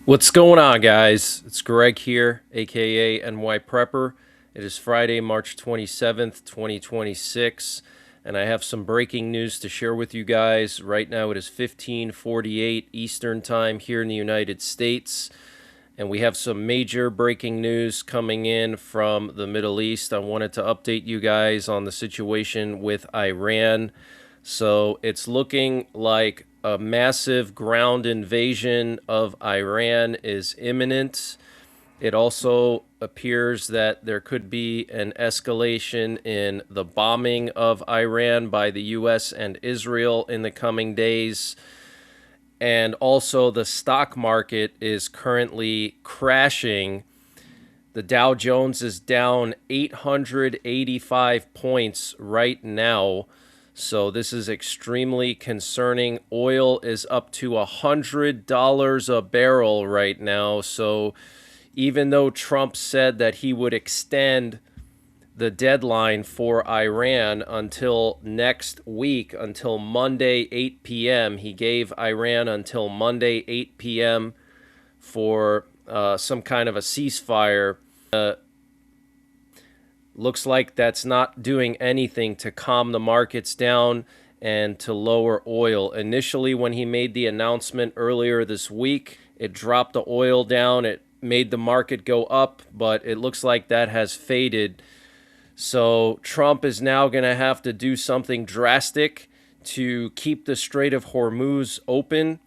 What's going on, guys? It's Greg here, aka NYPrepper. It is Friday, March 27th, 2026, and I have some breaking news to share with you guys. Right now it is 15:48 Eastern Time here in the United States, and we have some major breaking news coming in from the Middle East. I wanted to update you guys on the situation with Iran. So it's looking like a massive ground invasion of Iran is imminent. It also appears that there could be an escalation in the bombing of Iran by the U.S. and Israel in the coming days. And also the stock market is currently crashing. The Dow Jones is down 885 points right now. So this is extremely concerning. Oil is up to $100 a barrel right now. So even though Trump said that he would extend the deadline for Iran until next week, until Monday 8 p.m., he gave Iran until Monday 8 p.m. for some kind of a ceasefire. Looks like that's not doing anything to calm the markets down and to lower oil. Initially, when he made the announcement earlier this week, it dropped the oil down. It made the market go up, but it looks like that has faded. So Trump is now going to have to do something drastic to keep the Strait of Hormuz open,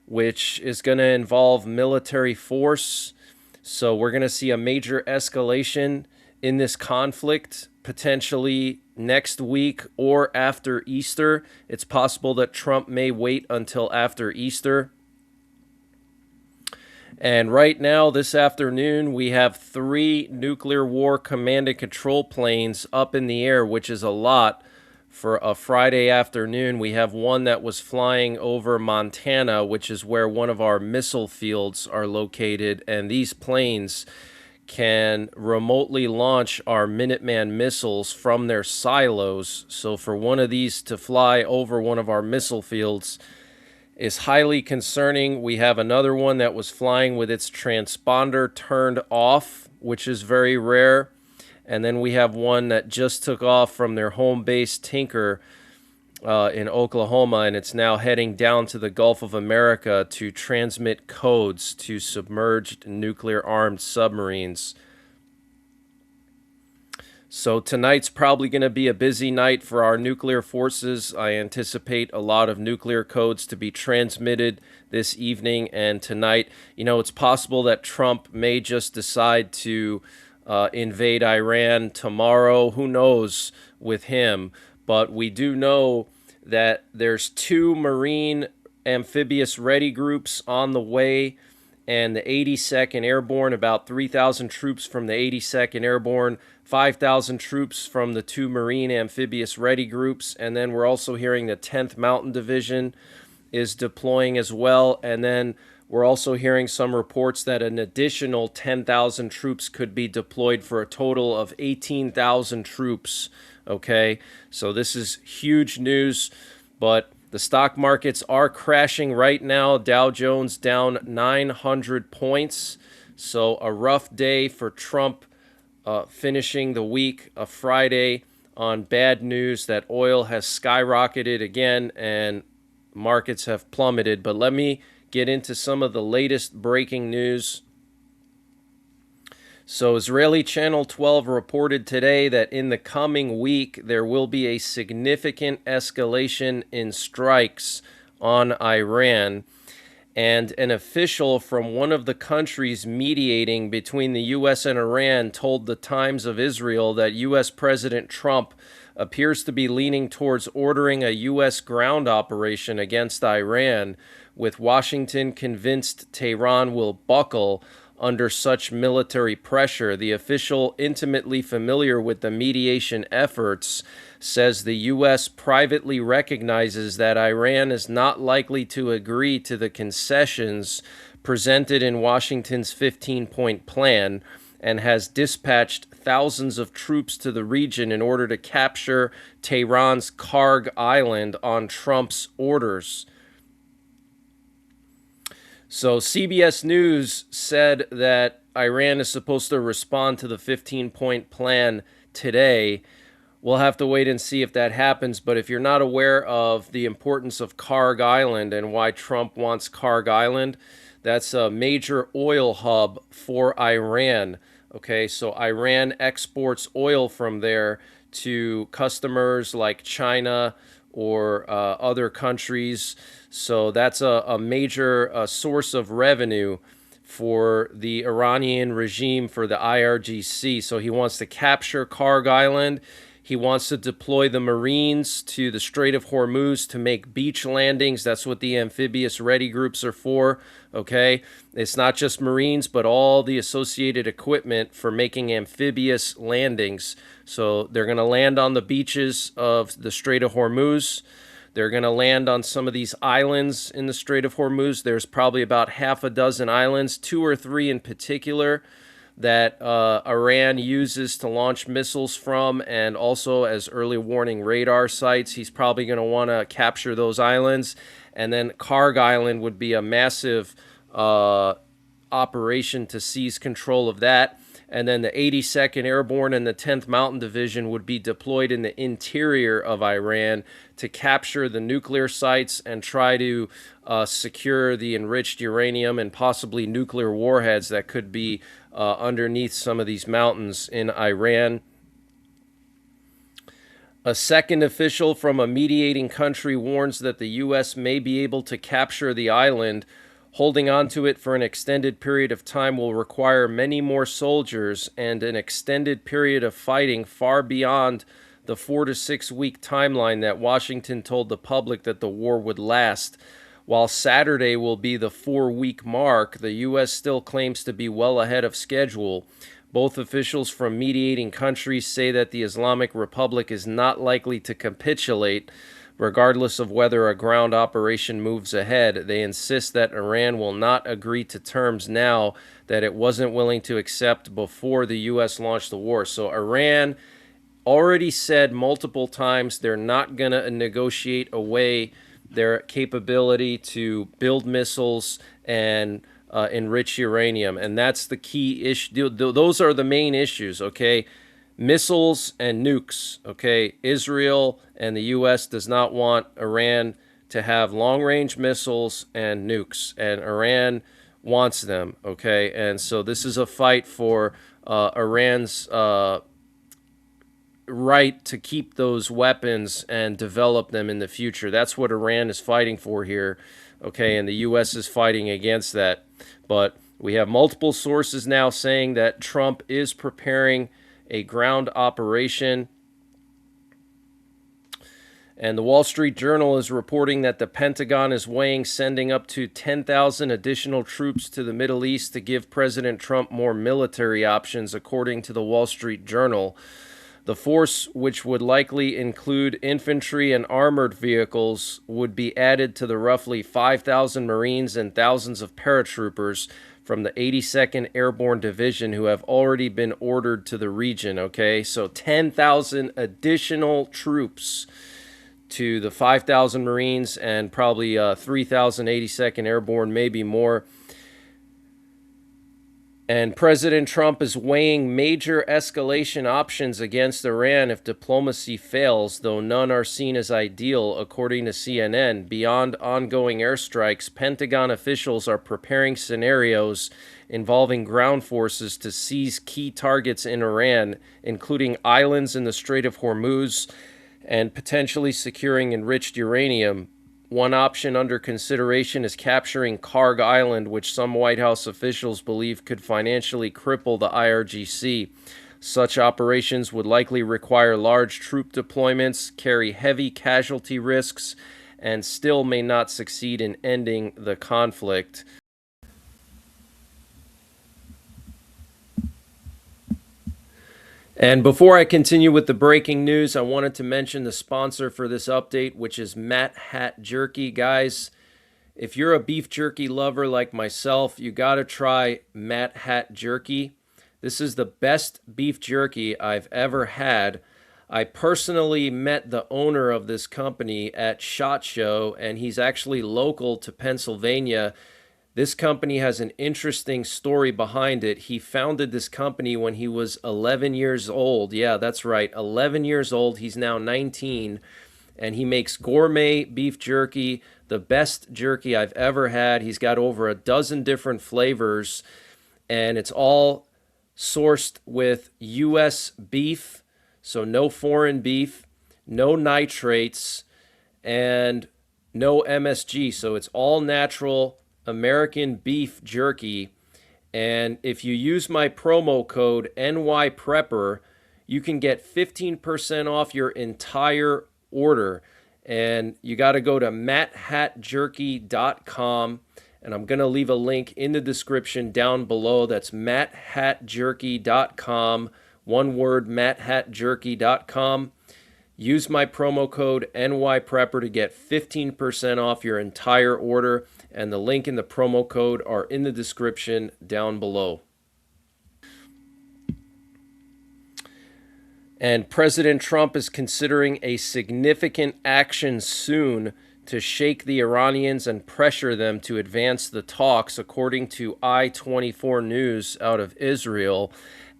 which is going to involve military force. So we're going to see a major escalation in this conflict, potentially next week or after Easter. It's possible that Trump may wait until after Easter. And right now, this afternoon, we have 3 nuclear war command and control planes up in the air, which is a lot for a Friday afternoon. We have one that was flying over Montana, which is where one of our missile fields are located. And these planes can remotely launch our Minuteman missiles from their silos. So for one of these to fly over one of our missile fields is highly concerning. We have another one that was flying with its transponder turned off, which is very rare. And then we have one that just took off from their home base Tinker in Oklahoma, and it's now heading down to the Gulf of America to transmit codes to submerged nuclear-armed submarines. So tonight's probably going to be a busy night for our nuclear forces. I anticipate a lot of nuclear codes to be transmitted this evening and tonight. You know, it's possible that Trump may just decide to invade Iran tomorrow. Who knows with him? But we do know that there's 2 Marine amphibious ready groups on the way, and the 82nd Airborne, about 3,000 troops from the 82nd Airborne, 5,000 troops from the 2 Marine amphibious ready groups, and then we're also hearing the 10th Mountain Division is deploying as well, and then we're also hearing some reports that an additional 10,000 troops could be deployed for a total of 18,000 troops. Okay, so this is huge news, but the stock markets are crashing right now. Dow Jones down 900 points. So a rough day for Trump, finishing the week, a Friday, on bad news that oil has skyrocketed again and markets have plummeted. But let me get into some of the latest breaking news. So Israeli Channel 12 reported today that in the coming week, there will be a significant escalation in strikes on Iran. And an official from one of the countries mediating between the U.S. and Iran told the Times of Israel that U.S. President Trump appears to be leaning towards ordering a U.S. ground operation against Iran, with Washington convinced Tehran will buckle under such military pressure. The official, intimately familiar with the mediation efforts, says the U.S. privately recognizes that Iran is not likely to agree to the concessions presented in Washington's 15-point plan and has dispatched thousands of troops to the region in order to capture Tehran's Karg Island on Trump's orders. So CBS News said that Iran is supposed to respond to the 15-point plan today. We'll have to wait and see if that happens. But if you're not aware of the importance of Karg Island and why Trump wants Karg Island, that's a major oil hub for Iran. Okay, so Iran exports oil from there to customers like China or other countries. So that's a major source of revenue for the Iranian regime, for the IRGC. So he wants to capture Karg Island. He wants to deploy the Marines to the Strait of Hormuz to make beach landings. That's what the amphibious ready groups are for, okay? It's not just Marines, but all the associated equipment for making amphibious landings. So they're going to land on the beaches of the Strait of Hormuz. They're going to land on some of these islands in the Strait of Hormuz. There's probably about half a dozen islands, 2 or 3 in particular, that Iran uses to launch missiles from, and also as early warning radar sites. He's probably going to want to capture those islands. And then Karg Island would be a massive operation to seize control of that. And then the 82nd Airborne and the 10th Mountain Division would be deployed in the interior of Iran to capture the nuclear sites and try to secure the enriched uranium and possibly nuclear warheads that could be underneath some of these mountains in Iran. A second official from a mediating country warns that the U.S. may be able to capture the island. Holding on to it for an extended period of time will require many more soldiers and an extended period of fighting far beyond the 4 to 6 week timeline that Washington told the public that the war would last. While Saturday will be the 4-week mark, the U.S. still claims to be well ahead of schedule. Both officials from mediating countries say that the Islamic Republic is not likely to capitulate, regardless of whether a ground operation moves ahead. They insist that Iran will not agree to terms now that it wasn't willing to accept before the U.S. launched the war. So Iran already said multiple times they're not going to negotiate away their capability to build missiles and enrich uranium. And that's the key issue. Those are the main issues, okay? Missiles and nukes, okay? Israel and the U.S. does not want Iran to have long-range missiles and nukes, and Iran wants them, okay? And so this is a fight for Iran's right to keep those weapons and develop them in the future. That's what Iran is fighting for here, okay? And the U.S. is fighting against that. But we have multiple sources now saying that Trump is preparing a ground operation. And the Wall Street Journal is reporting that the Pentagon is weighing sending up to 10,000 additional troops to the Middle East to give President Trump more military options, according to the Wall Street Journal. The force, which would likely include infantry and armored vehicles, would be added to the roughly 5,000 Marines and thousands of paratroopers from the 82nd Airborne Division who have already been ordered to the region, okay? So 10,000 additional troops to the 5,000 Marines and probably 3,000 82nd Airborne, maybe more. And President Trump is weighing major escalation options against Iran if diplomacy fails, though none are seen as ideal, according to CNN. Beyond ongoing airstrikes, Pentagon officials are preparing scenarios involving ground forces to seize key targets in Iran, including islands in the Strait of Hormuz, and potentially securing enriched uranium. One option under consideration is capturing Karg Island, which some White House officials believe could financially cripple the IRGC. Such operations would likely require large troop deployments, carry heavy casualty risks, and still may not succeed in ending the conflict. And before I continue with the breaking news, I wanted to mention the sponsor for this update, which is Matt Hat Jerky. Guys, if you're a beef jerky lover like myself, you got to try Matt Hat Jerky. This is the best beef jerky I've ever had. I personally met the owner of this company at SHOT Show, and he's actually local to Pennsylvania. This company has an interesting story behind it. He founded this company when he was 11 years old. Yeah, that's right, 11 years old. He's now 19, and he makes gourmet beef jerky, the best jerky I've ever had. He's got over a dozen different flavors, and it's all sourced with U.S. beef, so no foreign beef, no nitrates, and no MSG. So it's all natural American beef jerky. And if you use my promo code NYPrepper, you can get 15% off your entire order. And you got to go to matthatjerky.com. And I'm going to leave a link in the description down below. That's matthatjerky.com. One word, matthatjerky.com. Use my promo code NYPrepper to get 15% off your entire order. And the link and the promo code are in the description down below. And President Trump is considering a significant action soon to shake the Iranians and pressure them to advance the talks, according to I-24 News out of Israel.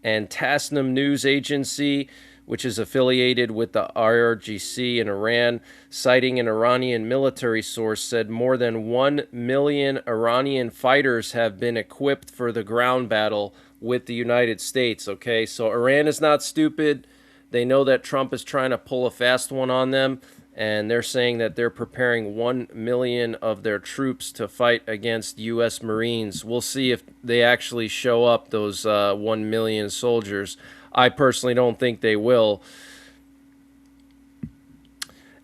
And Tasnim News Agency, which is affiliated with the IRGC in Iran, citing an Iranian military source, said more than 1 million Iranian fighters have been equipped for the ground battle with the United States. Okay, so Iran is not stupid. They know that Trump is trying to pull a fast one on them, and they're saying that they're preparing 1 million of their troops to fight against U.S. Marines. We'll see if they actually show up, those 1 million soldiers. I personally don't think they will.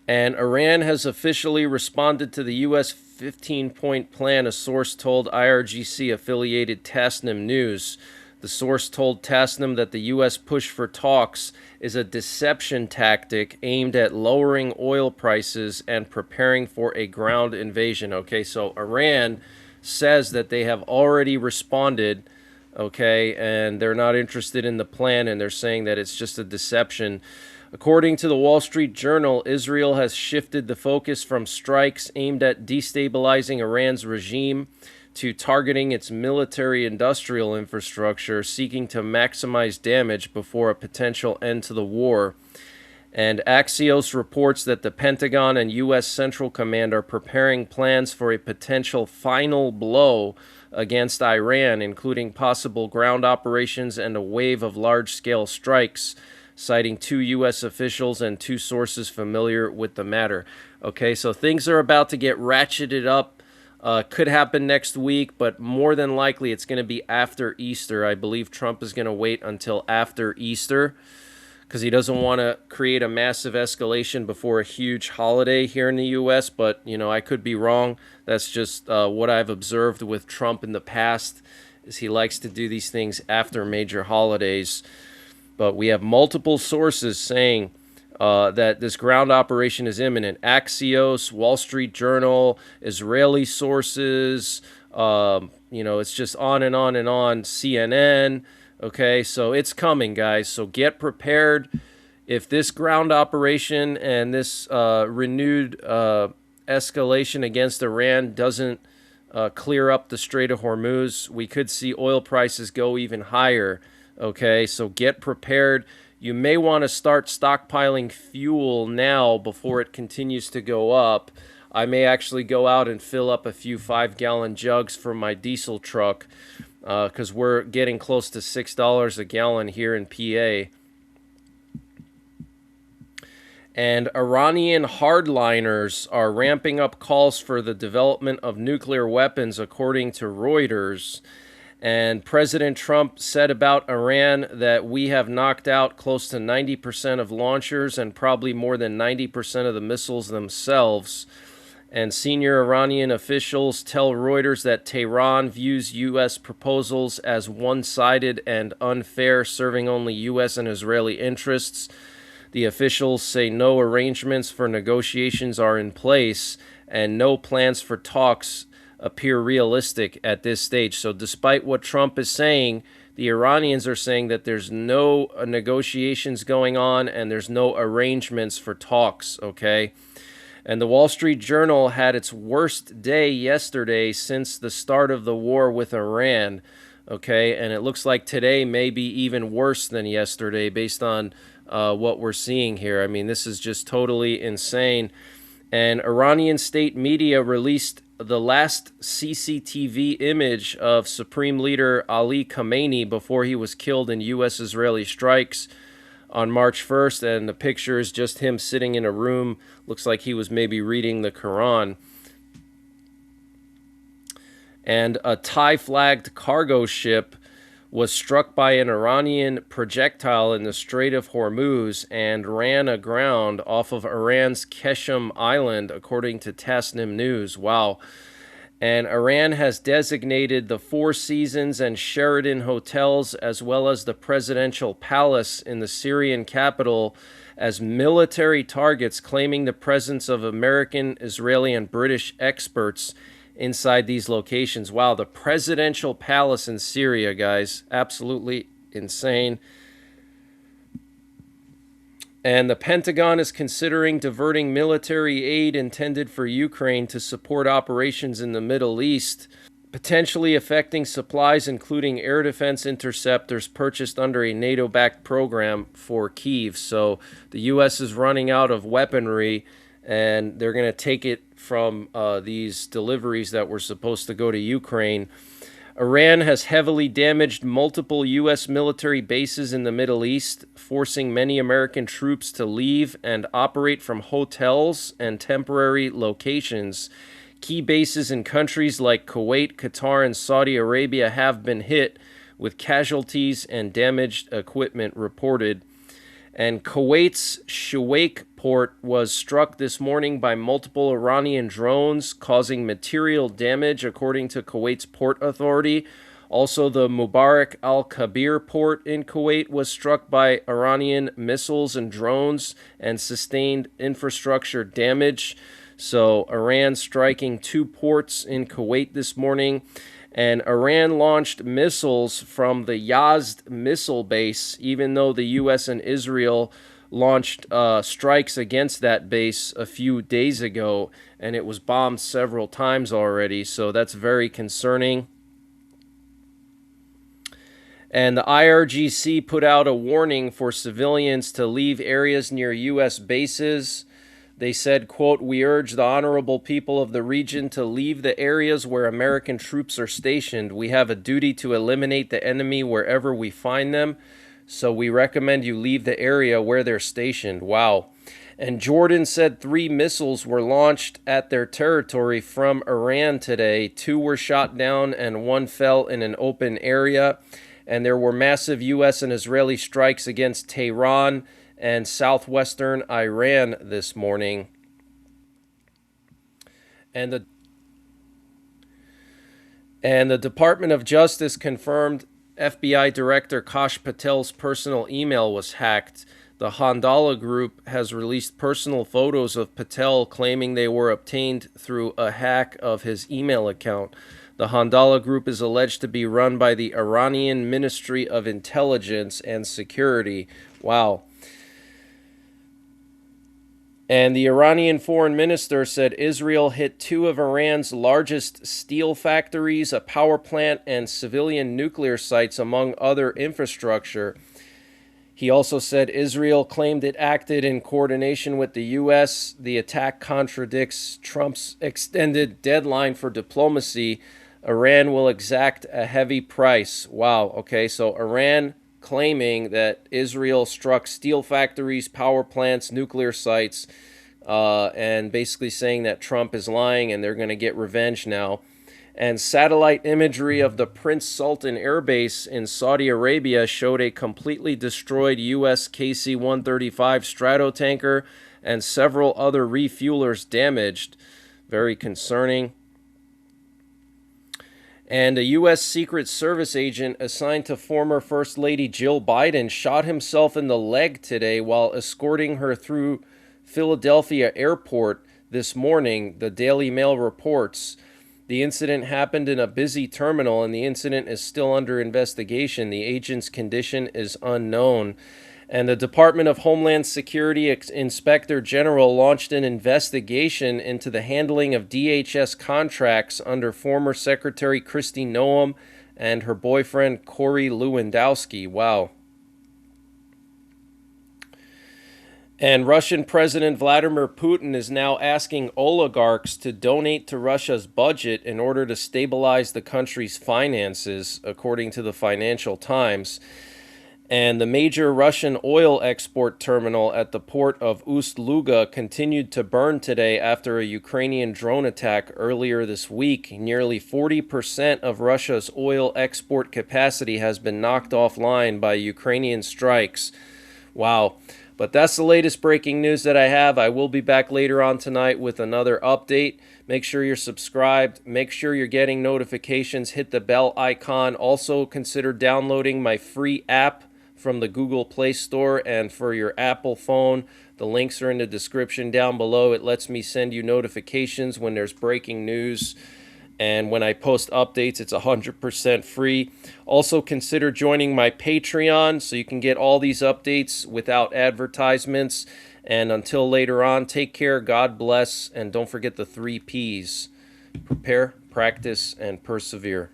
And Iran has officially responded to the U.S. 15-point plan, a source told IRGC-affiliated Tasnim News. The source told Tasnim that the U.S. push for talks is a deception tactic aimed at lowering oil prices and preparing for a ground invasion. Okay, so Iran says that they have already responded, okay, and they're not interested in the plan, and they're saying that it's just a deception. According to the Wall Street Journal, Israel has shifted the focus from strikes aimed at destabilizing Iran's regime to targeting its military-industrial infrastructure, seeking to maximize damage before a potential end to the war. And Axios reports that the Pentagon and U.S. Central Command are preparing plans for a potential final blow against Iran, including possible ground operations and a wave of large-scale strikes, citing 2 U.S. officials and 2 sources familiar with the matter. Okay, so things are about to get ratcheted up. Could happen next week, but more than likely it's going to be after Easter. I believe Trump is going to wait until after Easter because he doesn't want to create a massive escalation before a huge holiday here in the U.S., but, you know, I could be wrong. That's just what I've observed with Trump in the past, is he likes to do these things after major holidays. But we have multiple sources saying that this ground operation is imminent. Axios, Wall Street Journal, Israeli sources, you know, it's just on and on and on, CNN. Okay, so it's coming, guys. So get prepared. If this ground operation and this renewed escalation against Iran doesn't clear up the Strait of Hormuz, we could see oil prices go even higher. Okay, so get prepared. You may want to start stockpiling fuel now before it continues to go up. I may actually go out and fill up a few 5-gallon jugs for my diesel truck because we're getting close to $6 a gallon here in PA. And Iranian hardliners are ramping up calls for the development of nuclear weapons, according to Reuters. And President Trump said about Iran that we have knocked out close to 90% of launchers and probably more than 90% of the missiles themselves. And senior Iranian officials tell Reuters that Tehran views U.S. proposals as one-sided and unfair, serving only U.S. and Israeli interests. The officials say no arrangements for negotiations are in place and no plans for talks appear realistic at this stage. So despite what Trump is saying, the Iranians are saying that there's no negotiations going on and there's no arrangements for talks, okay? And the Wall Street Journal had its worst day yesterday since the start of the war with Iran. Okay, and it looks like today may be even worse than yesterday based on what we're seeing here. I mean, this is just totally insane. And Iranian state media released the last CCTV image of Supreme Leader Ali Khamenei before he was killed in U.S.-Israeli strikes on March 1st, and the picture is just him sitting in a room. Looks like he was maybe reading the Quran. And a Thai-flagged cargo ship was struck by an Iranian projectile in the Strait of Hormuz and ran aground off of Iran's Keshem Island, according to Tasnim News. Wow. And Iran has designated the Four Seasons and Sheraton hotels, as well as the presidential palace in the Syrian capital, as military targets, claiming the presence of American, Israeli, and British experts inside these locations. Wow, the presidential palace in Syria, guys. Absolutely insane. And the Pentagon is considering diverting military aid intended for Ukraine to support operations in the Middle East, potentially affecting supplies, including air defense interceptors purchased under a NATO-backed program for Kyiv. So the U.S. is running out of weaponry, and they're going to take it from these deliveries that were supposed to go to Ukraine. Iran has heavily damaged multiple U.S. military bases in the Middle East, forcing many American troops to leave and operate from hotels and temporary locations. Key bases in countries like Kuwait, Qatar, and Saudi Arabia have been hit, with casualties and damaged equipment reported. And Kuwait's Shuwaik port was struck this morning by multiple Iranian drones, causing material damage, according to Kuwait's port authority. Also, the Mubarak al-Kabir port in Kuwait was struck by Iranian missiles and drones and sustained infrastructure damage. So, Iran striking two ports in Kuwait this morning. And Iran launched missiles from the Yazd missile base, even though the U.S. and Israel launched strikes against that base a few days ago, and it was bombed several times already, so that's very concerning. And the IRGC put out a warning for civilians to leave areas near U.S. bases. They said, quote, "We urge the honorable people of the region to leave the areas where American troops are stationed. We have a duty to eliminate the enemy wherever we find them. So we recommend you leave the area where they're stationed." Wow. And Jordan said 3 missiles were launched at their territory from Iran today. 2 were shot down and 1 fell in an open area. And there were massive U.S. and Israeli strikes against Tehran and southwestern Iran this morning. And the Department of Justice confirmed FBI Director Kash Patel's personal email was hacked. The Handala Group has released personal photos of Patel, claiming they were obtained through a hack of his email account. The Handala Group is alleged to be run by the Iranian Ministry of Intelligence and Security. Wow. And the Iranian foreign minister said Israel hit 2 of Iran's largest steel factories, a power plant, and civilian nuclear sites, among other infrastructure. He also said Israel claimed it acted in coordination with the U.S. The attack contradicts Trump's extended deadline for diplomacy. Iran will exact a heavy price. Wow. Okay, so Iran claiming that Israel struck steel factories, power plants, nuclear sites, and basically saying that Trump is lying and they're going to get revenge now. And satellite imagery of the Prince Sultan Air Base in Saudi Arabia showed a completely destroyed U.S. KC-135 Stratotanker and several other refuelers damaged. Very concerning. And a U.S. Secret Service agent assigned to former First Lady Jill Biden shot himself in the leg today while escorting her through Philadelphia Airport this morning, the Daily Mail reports. The incident happened in a busy terminal, and the incident is still under investigation. The agent's condition is unknown. And the Department of Homeland Security Inspector General launched an investigation into the handling of DHS contracts under former Secretary Kristi Noem and her boyfriend Corey Lewandowski. Wow. And Russian President Vladimir Putin is now asking oligarchs to donate to Russia's budget in order to stabilize the country's finances, according to the Financial Times. And the major Russian oil export terminal at the port of Ust-Luga continued to burn today after a Ukrainian drone attack earlier this week. Nearly 40% of Russia's oil export capacity has been knocked offline by Ukrainian strikes. Wow. But that's the latest breaking news that I have. I will be back later on tonight with another update. Make sure you're subscribed. Make sure you're getting notifications. Hit the bell icon. Also, consider downloading my free app from the Google Play Store and for your Apple phone. The links are in the description down below. It lets me send you notifications when there's breaking news. And when I post updates, it's 100% free. Also, consider joining my Patreon so you can get all these updates without advertisements. And until later on, take care, God bless, and don't forget the 3 Ps. Prepare, practice, and persevere.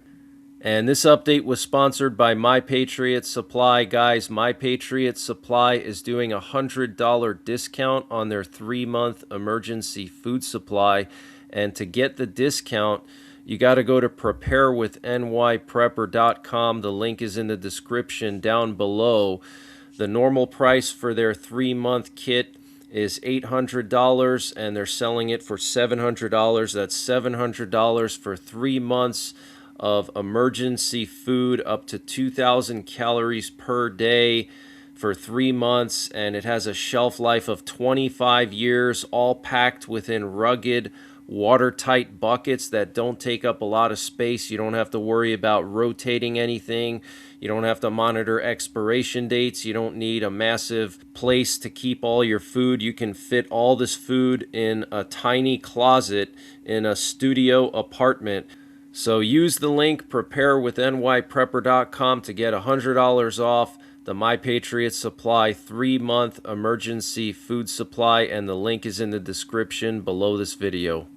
And this update was sponsored by MyPatriot Supply. Guys, MyPatriot Supply is doing a $100 discount on their 3-month emergency food supply. And to get the discount, you got to go to preparewithNYPrepper.com. The link is in the description down below. The normal price for their 3-month kit is $800, and they're selling it for $700. That's $700 for 3 months of emergency food, up to 2,000 calories per day for 3 months, and it has a shelf life of 25 years, all packed within rugged, watertight buckets that don't take up a lot of space. You don't have to worry about rotating anything. You don't have to monitor expiration dates. You don't need a massive place to keep all your food. You can fit all this food in a tiny closet in a studio apartment. So use the link preparewithNYPrepper.com to get $100 off the MyPatriot Supply 3-month emergency food supply, and the link is in the description below this video.